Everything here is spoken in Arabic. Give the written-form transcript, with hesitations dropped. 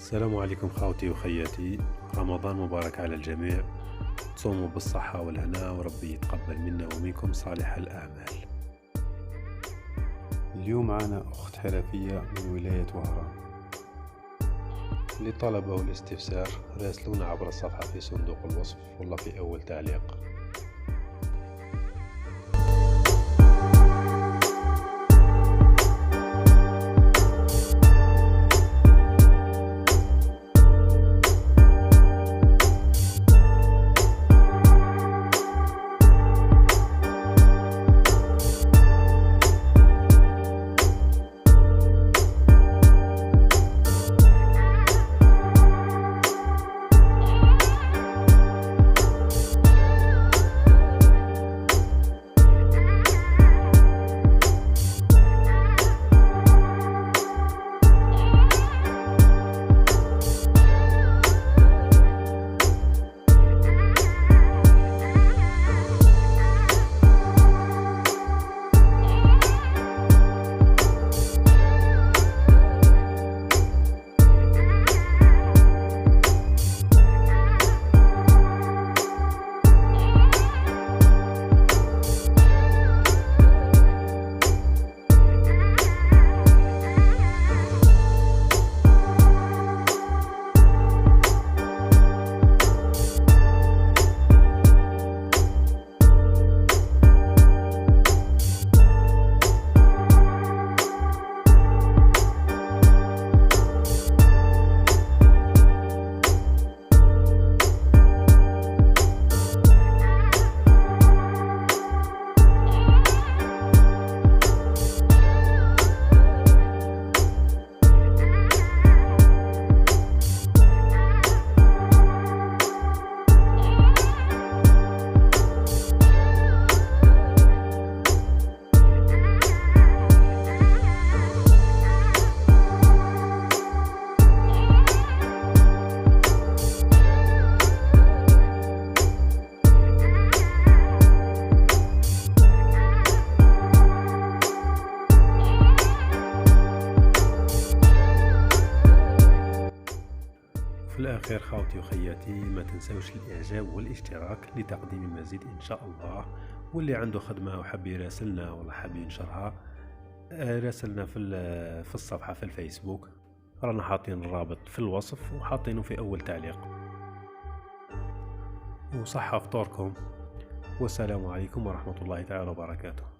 السلام عليكم خاوتي وخياتي، رمضان مبارك على الجميع. تصوموا بالصحة والهنا وربي يتقبل منا ومنكم صالح الأعمال. اليوم معنا أخت حرفية من ولاية وهران. لطلب أو الاستفسار راسلونا عبر الصفحة في صندوق الوصف ولا في أول تعليق. في الأخير خاوتي وخياتي، ما تنسوش الإعجاب والاشتراك لتقديم المزيد إن شاء الله. واللي عنده خدمة وحب يراسلنا ولا حب ينشرها راسلنا في الصفحة في الفيسبوك، رانا حاطين الرابط في الوصف وحاطينه في أول تعليق. وصحة فطوركم، والسلام عليكم ورحمة الله تعالى وبركاته.